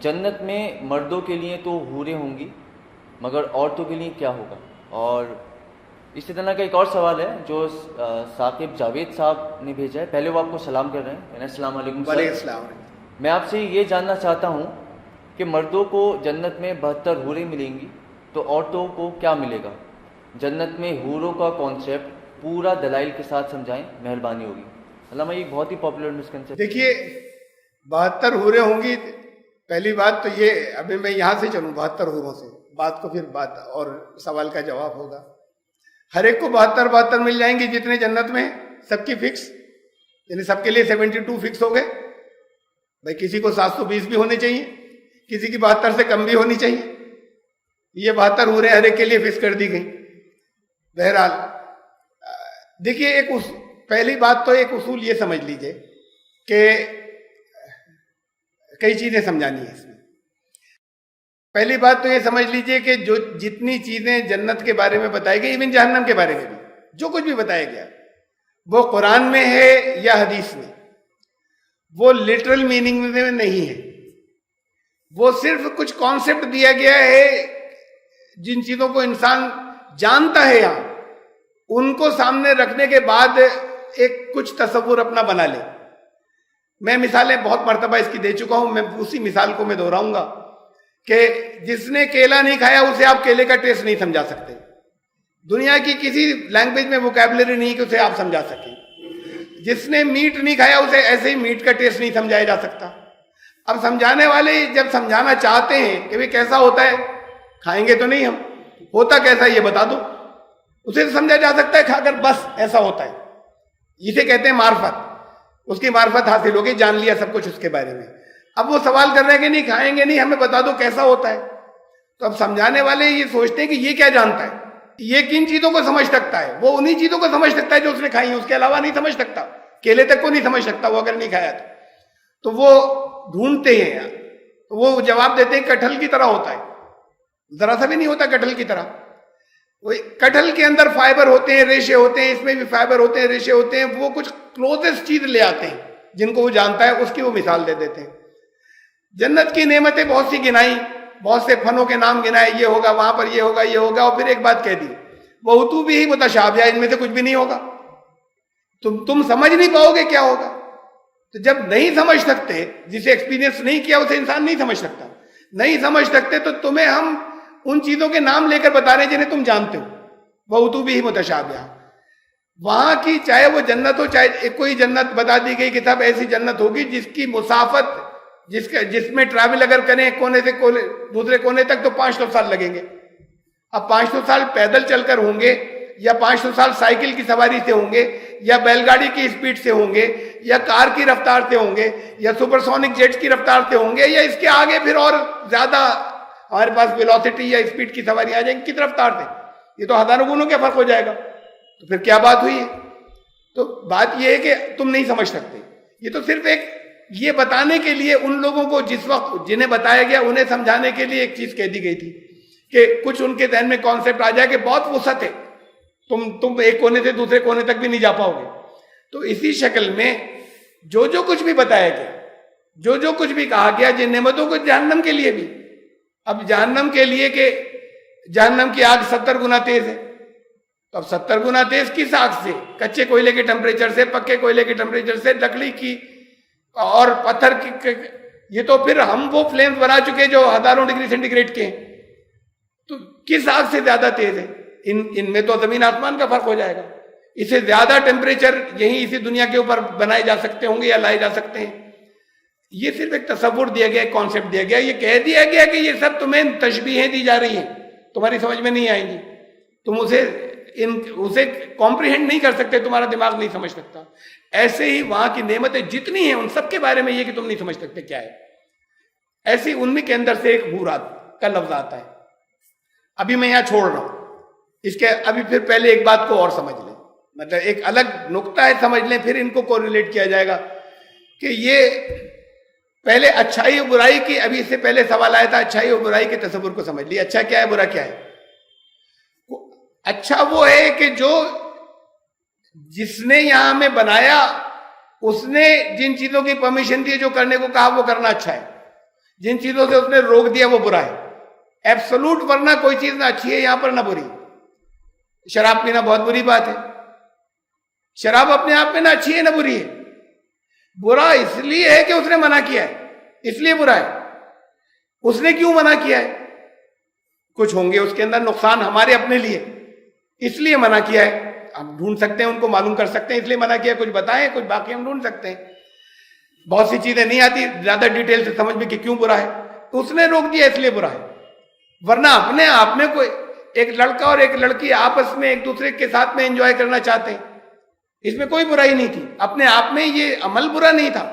جنت میں مردوں کے لیے تو حوریں ہوں گی، مگر عورتوں کے لیے کیا ہوگا؟ اور اسی طرح کا ایک اور سوال ہے جو ثاقب جاوید صاحب نے بھیجا ہے. پہلے وہ آپ کو سلام کر رہے ہیں. السلام علیکم سر. وعلیکم السلام. میں آپ سے یہ جاننا چاہتا ہوں کہ مردوں کو جنت میں 72 حوریں ملیں گی تو عورتوں کو کیا ملے گا؟ جنت میں حوروں کا کانسیپٹ پورا دلائل کے ساتھ سمجھائیں، مہربانی ہوگی. علامہ یہ بہت ہی پاپولر مسکنسیپٹ. دیکھیے 72 حوریں ہوں گی. پہلی بات تو یہ، ابھی میں یہاں سے چلوں 72 حوروں سے، بات کو پھر بات اور سوال کا جواب ہوگا. ہر ایک کو 72 مل جائیں گے جتنے جنت میں، سب کی فکس، یعنی سب کے لیے 72 فکس ہو گئے. بھائی کسی کو 720 بھی ہونے چاہیے، کسی کی 72 سے کم بھی ہونی چاہیے. یہ 72 حوریں ہر ایک کے لیے فکس کر دی گئی. بہرحال دیکھیے، پہلی بات تو ایک اصول یہ سمجھ لیجئے کہ کئی چیزیں سمجھانی ہیں اس میں. پہلی بات تو یہ سمجھ لیجئے کہ جو جتنی چیزیں جنت کے بارے میں بتائی گئی، ایون جہنم کے بارے میں بھی جو کچھ بھی بتایا گیا، وہ قرآن میں ہے یا حدیث میں، وہ لٹرل میننگ میں نہیں ہے. وہ صرف کچھ کانسیپٹ دیا گیا ہے جن چیزوں کو انسان جانتا ہے، یہاں ان کو سامنے رکھنے کے بعد ایک کچھ تصور اپنا بنا لے. میں مثالیں بہت مرتبہ اس کی دے چکا ہوں. میں اسی مثال کو میں دہراؤں گا کہ جس نے کیلا نہیں کھایا اسے آپ کیلے کا ٹیسٹ نہیں سمجھا سکتے. دنیا کی کسی لینگویج میں ووکیبلری نہیں کہ اسے آپ سمجھا سکیں. جس نے میٹ نہیں کھایا اسے ایسے ہی میٹ کا ٹیسٹ نہیں سمجھایا جا سکتا. اب سمجھانے والے جب سمجھانا چاہتے ہیں کہ بھئی کیسا ہوتا ہے، کھائیں گے تو نہیں ہم، ہوتا کیسا یہ بتا دو، اسے سمجھا جا سکتا ہے کھا کر، بس ایسا ہوتا ہے. اسے کہتے ہیں معرفت. اس کی معرفت حاصل ہوگی، جان لیا سب کچھ اس کے بارے میں. اب وہ سوال کر رہے ہیں کہ نہیں کھائیں گے نہیں، ہمیں بتا دو کیسا ہوتا ہے. تو اب سمجھانے والے یہ سوچتے ہیں کہ یہ کیا جانتا ہے، یہ کن چیزوں کو سمجھ سکتا ہے. وہ انہی چیزوں کو سمجھ سکتا ہے جو اس نے کھائی ہیں، اس کے علاوہ نہیں سمجھ سکتا. کیلے تک کو نہیں سمجھ سکتا وہ اگر نہیں کھایا تو وہ ڈھونڈتے ہیں. وہ جواب دیتے ہیں کٹہل کی طرح ہوتا ہے. ذرا سا بھی نہیں ہوتا کٹہل کی طرح. کٹہل کے اندر فائبر ہوتے ہیں، ریشے ہوتے ہیں، اس میں بھی فائبر ہوتے ہیں، ریشے ہوتے ہیں. وہ کچھ کلوزسٹ چیز لے آتے ہیں جن کو وہ جانتا ہے، اس کی وہ مثال دے دیتے ہیں. جنت کی نعمتیں بہت سی گنائی، بہت سے فنوں کے نام گنائے، یہ ہوگا وہاں پر، یہ ہوگا یہ ہوگا، اور پھر ایک بات کہہ دی وہ بھی ہی متشابہ، ان میں سے کچھ بھی نہیں ہوگا. تم سمجھ نہیں پاؤ گے کیا ہوگا. تو جب نہیں سمجھ سکتے، جسے ایکسپیرینس نہیں کیا اسے انسان نہیں سمجھ سکتا. نہیں سمجھ سکتے تو تمہیں ہم ان چیزوں کے نام لے کر بتا رہے ہیں جنہیں تم جانتے ہو. وہ بھی ہی متشابہ. وہاں کی چاہے وہ جنت ہو، چاہے کوئی جنت بتا دی گئی کہ تب ایسی جنت ہوگی جس کی مسافت، جس میں ٹریول اگر کریں کونے سے دوسرے کونے تک تو 500 سال لگیں گے. اب 500 سال پیدل چل کر ہوں گے، یا 500 سال سائیکل کی سواری سے ہوں گے، یا بیل گاڑی کی اسپیڈ سے ہوں گے، یا کار کی رفتار سے ہوں گے، یا سپر سونک جیٹس کی رفتار سے ہوں گے، یا اس کے آگے پھر اور زیادہ ہمارے پاس ویلوسٹی یا اسپیڈ کی سواری آ جائیں گی، کس رفتار سے؟ یہ تو ہزاروں گنوں کا فرق ہو جائے گا. تو پھر کیا بات ہوئی ہے؟ تو بات یہ ہے کہ تم نہیں سمجھ سکتے. یہ تو صرف ایک یہ بتانے کے لیے ان لوگوں کو جس وقت جنہیں بتایا گیا انہیں سمجھانے کے لیے ایک چیز کہہ دی گئی تھی کہ کچھ ان کے ذہن میں کانسیپٹ آ جائے کہ بہت وسعت ہے، تم ایک کونے سے دوسرے کونے تک بھی نہیں جا پاؤ گے. تو اسی شکل میں جو کچھ بھی بتایا گیا، جو کچھ بھی کہا گیا، جن نعمتوں کو جہنم کے لیے بھی. اب جہنم کے لیے کہ جہنم کی آگ 70 گنا تیز ہے. تو اب 70 گنا تیز کس آگ سے؟ کچے کوئلے کے ٹمپریچر سے، پکے کوئلے کے ٹمپریچر سے، لکڑی کی اور پتھر کی. یہ تو پھر ہم وہ فلیمز بنا چکے جو ہزاروں ڈگری سینٹی گریڈ کے ہیں. تو کس آگ سے زیادہ تیز ہے؟ ان میں تو زمین آسمان کا فرق ہو جائے گا. اسے زیادہ ٹیمپریچر یہیں اسی دنیا کے اوپر بنائے جا سکتے ہوں گے یا لائے جا سکتے ہیں. یہ صرف ایک تصور دیا گیا، ایک کانسیپٹ دیا گیا. یہ کہہ دیا گیا کہ یہ سب تمہیں تشبیہیں دی جا رہی ہیں، تمہاری سمجھ میں نہیں آئیں گی، تم اسے کمپریہنڈ نہیں کر سکتے، تمہارا دماغ نہیں سمجھ سکتا. ایسے ہی وہاں کی نعمتیں جتنی ہیں ان سب کے بارے میں یہ کہ تم نہیں سمجھ سکتے کیا ہے. ایسی ان میں کے اندر سے ایک حورات کا لفظ آتا ہے. ابھی میں یہاں چھوڑ رہا ہوں اس کے، ابھی پھر پہلے ایک بات کو اور سمجھ لیں، مطلب ایک الگ نقطہ ہے سمجھ لیں، پھر ان کو کوریلیٹ کیا جائے گا کہ یہ پہلے اچھائی اور برائی کی، ابھی اس سے پہلے سوال آیا تھا اچھائی اور برائی کے تصور کو سمجھ لی. اچھا کیا ہے، برا کیا ہے؟ اچھا وہ ہے کہ جس نے یہاں ہمیں بنایا اس نے جن چیزوں کی پرمیشن دی جو کرنے کو کہا وہ کرنا اچھا ہے. جن چیزوں سے اس نے روک دیا وہ برا ہے ایبسولوٹ، ورنہ کوئی چیز نہ اچھی ہے یہاں پر نہ بری. شراب پینا بہت بری بات ہے. شراب اپنے آپ میں نہ اچھی ہے نہ بری ہے. برا اس لیے ہے کہ اس نے منع کیا ہے، اس لیے برا ہے. اس نے کیوں منع کیا ہے؟ کچھ ہوں گے اس کے اندر نقصان ہمارے اپنے لیے، اس لیے منع کیا ہے. ہم ڈھونڈ سکتے ہیں، ان کو معلوم کر سکتے ہیں اس لیے منع کیا. کچھ بتائیں، کچھ باقی ہم ڈھونڈ سکتے ہیں. بہت سی چیزیں نہیں آتی زیادہ ڈیٹیل سے سمجھ میں کہ کیوں برا ہے، تو اس نے روک دیا اس لیے برا ہے. ورنہ اپنے آپ میں کوئی ایک لڑکا اور ایک لڑکی آپس میں ایک دوسرے کے ساتھ میں انجوائے کرنا چاہتے ہیں، اس میں کوئی برائی نہیں تھی. اپنے آپ میں یہ عمل برا نہیں تھا،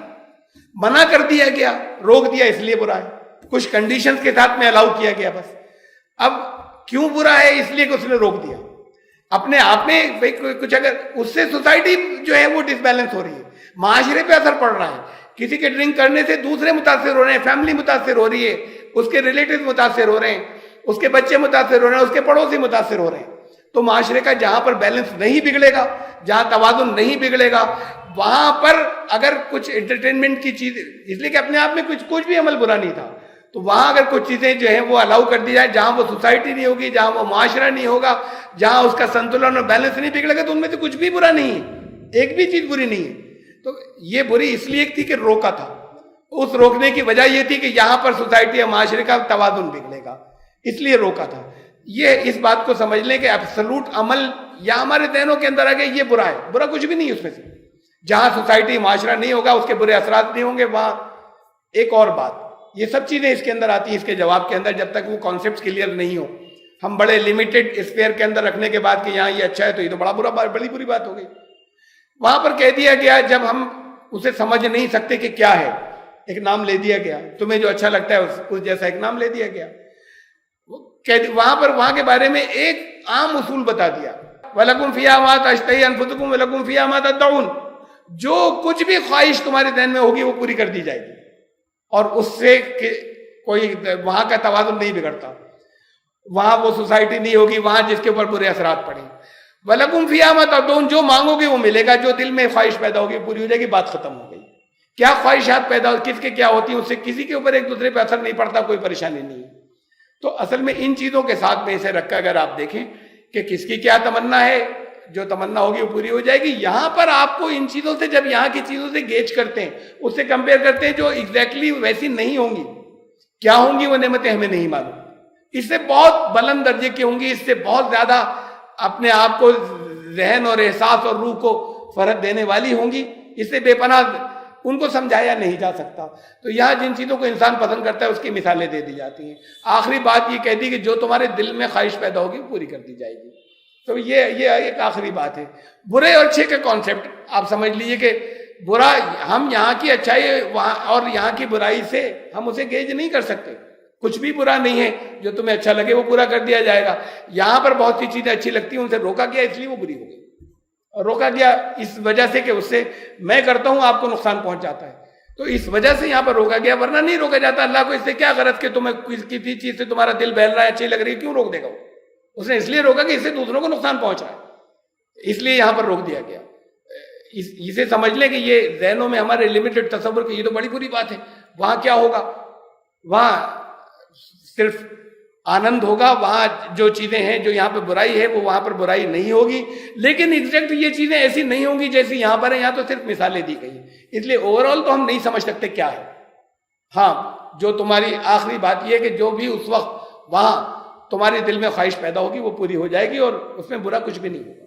منع کر دیا گیا، روک دیا اس لیے برا ہے. کچھ کنڈیشنز کے ساتھ میں الاؤ کیا گیا بس. اب کیوں برا ہے؟ اس لیے کہ اس نے روک دیا. اپنے آپ میں کچھ اگر اس سے سوسائٹی جو ہے وہ ڈس بیلنس ہو رہی ہے، معاشرے پہ اثر پڑ رہا ہے. کسی کے ڈرنک کرنے سے دوسرے متاثر ہو رہے ہیں، فیملی متاثر ہو رہی ہے، اس کے ریلیٹیو متاثر ہو رہے ہیں، اس کے بچے متاثر ہو رہے ہیں، اس کے پڑوسی متاثر ہو رہے ہیں. تو معاشرے کا جہاں پر بیلنس نہیں بگڑے گا، جہاں توازن نہیں بگڑے گا، وہاں پر اگر کچھ انٹرٹینمنٹ کی چیز، اس لیے کہ اپنے آپ میں کچھ بھی عمل برا نہیں تھا، تو وہاں اگر کچھ چیزیں جو ہیں وہ الاؤ کر دی جائے، جہاں وہ سوسائٹی نہیں ہوگی، جہاں وہ معاشرہ نہیں ہوگا، جہاں اس کا سنتولن اور بیلنس نہیں بگڑے گا، تو ان میں سے کچھ بھی برا نہیں ہے، ایک بھی چیز بری نہیں ہے. تو یہ بری اس لیے تھی کہ روکا تھا. اس روکنے کی وجہ یہ تھی کہ یہاں پر سوسائٹی اور معاشرے کا توازن بگڑے گا، اس لیے روکا تھا. یہ اس بات کو سمجھ لیں کہ ایبسولوٹ عمل یا ہمارے ذہنوں کے اندر آ گیا یہ برا ہے. برا کچھ بھی نہیں ہے اس میں سے. جہاں سوسائٹی معاشرہ نہیں ہوگا، اس کے برے اثرات نہیں ہوں گے. وہاں ایک اور بات، یہ سب چیزیں اس کے اندر آتی ہیں اس کے جواب کے اندر، جب تک وہ کانسیپٹس کلیئر نہیں ہو. ہم بڑے لمیٹڈ اسفیئر کے اندر رکھنے کے بعد کہ یہاں یہ اچھا ہے تو یہ تو بڑی بری بات ہو گئی. وہاں پر کہہ دیا گیا، جب ہم اسے سمجھ نہیں سکتے کہ کیا ہے، ایک نام لے دیا گیا. تمہیں جو اچھا لگتا ہے اس جیسا ایک نام لے دیا گیا. وہاں کے بارے میں ایک عام اصول بتا دیا، وَلَكُمْ فِيهَا مَا تَشْتَهِي أَنفُسُكُمْ وَلَكُمْ فِيهَا مَا تَدَّعُونَ. جو کچھ بھی خواہش تمہارے ذہن میں ہوگی وہ پوری کر دی جائے گی، اور اس سے کوئی وہاں کا توازن نہیں بگڑتا. وہاں وہ سوسائٹی نہیں ہوگی وہاں جس کے اوپر برے اثرات پڑیں. وَلَكُمْ فِيهَا مَا تَدَّعُونَ. جو مانگو گے وہ ملے گا، جو دل میں خواہش پیدا ہوگی پوری ہو جائے گی. بات ختم ہو گئی. کیا خواہشات پیدا ہو، کس کے کیا ہوتی ہیں، اس سے کسی کے اوپر ایک دوسرے پہ اثر نہیں پڑتا، کوئی پریشانی نہیں. تو اصل میں ان چیزوں کے ساتھ میں اسے رکھ کر اگر آپ دیکھیں کہ کس کی کیا تمنا ہے، جو تمنا ہوگی وہ پوری ہو جائے گی. یہاں پر آپ کو ان چیزوں سے، جب یہاں کی چیزوں سے گیج کرتے ہیں، اس سے کمپیئر کرتے ہیں جو ایگزیکٹلی ویسی نہیں ہوں گی. کیا ہوں گی وہ نعمتیں ہمیں نہیں معلوم، اس سے بہت بلند درجے کی ہوں گی، اس سے بہت زیادہ اپنے آپ کو ذہن اور احساس اور روح کو فرحت دینے والی ہوں گی. اس سے بے پناہ ان کو سمجھایا نہیں جا سکتا. تو یہاں جن چیزوں کو انسان پسند کرتا ہے اس کی مثالیں دے دی جاتی ہیں. آخری بات یہ کہہ دی کہ جو تمہارے دل میں خواہش پیدا ہوگی وہ پوری کر دی جائے گی. تو یہ ایک آخری بات ہے. برے اور اچھے کا کانسیپٹ آپ سمجھ لیجئے کہ برا، ہم یہاں کی اچھائی اور یہاں کی برائی سے ہم اسے گیج نہیں کر سکتے. کچھ بھی برا نہیں ہے، جو تمہیں اچھا لگے وہ پورا کر دیا جائے گا. یہاں پر بہت سی چیزیں اچھی لگتی ہیں، ان سے روکا گیا اس لیے وہ بری ہو گئی. روکا گیا اس وجہ سے کہ اس سے میں کرتا ہوں آپ کو نقصان پہنچ جاتا ہے، تو اس وجہ سے یہاں پر روکا گیا. ورنہ نہیں روکا جاتا. اللہ کو اس سے کیا غرض کہ تمہیں کسی چیز سے تمہارا دل بہل رہا ہے، اچھی لگ رہی ہے، کیوں روک دے گا وہ؟ اس نے اس لیے روکا کہ اس سے دوسروں کو نقصان پہنچ رہا ہے، اس لیے یہاں پر روک دیا گیا. اسے سمجھ لیں کہ یہ ذہنوں میں ہمارے لمیٹڈ تصور کہ یہ تو بڑی بری بات ہے، وہاں کیا ہوگا؟ وہاں صرف آنند ہوگا. وہاں جو چیزیں ہیں، جو یہاں پہ برائی ہے وہ وہاں پر برائی نہیں ہوگی. لیکن ایگزیکٹ یہ چیزیں ایسی نہیں ہوں گی جیسی یہاں پر ہیں. یہاں تو صرف مثالیں دی گئی ہیں، اس لیے اوورآل تو ہم نہیں سمجھ سکتے کیا ہے. ہاں، جو تمہاری آخری بات یہ ہے کہ جو بھی اس وقت وہاں تمہارے دل میں خواہش پیدا ہوگی وہ پوری ہو جائے گی، اور اس میں برا کچھ بھی نہیں ہوگا.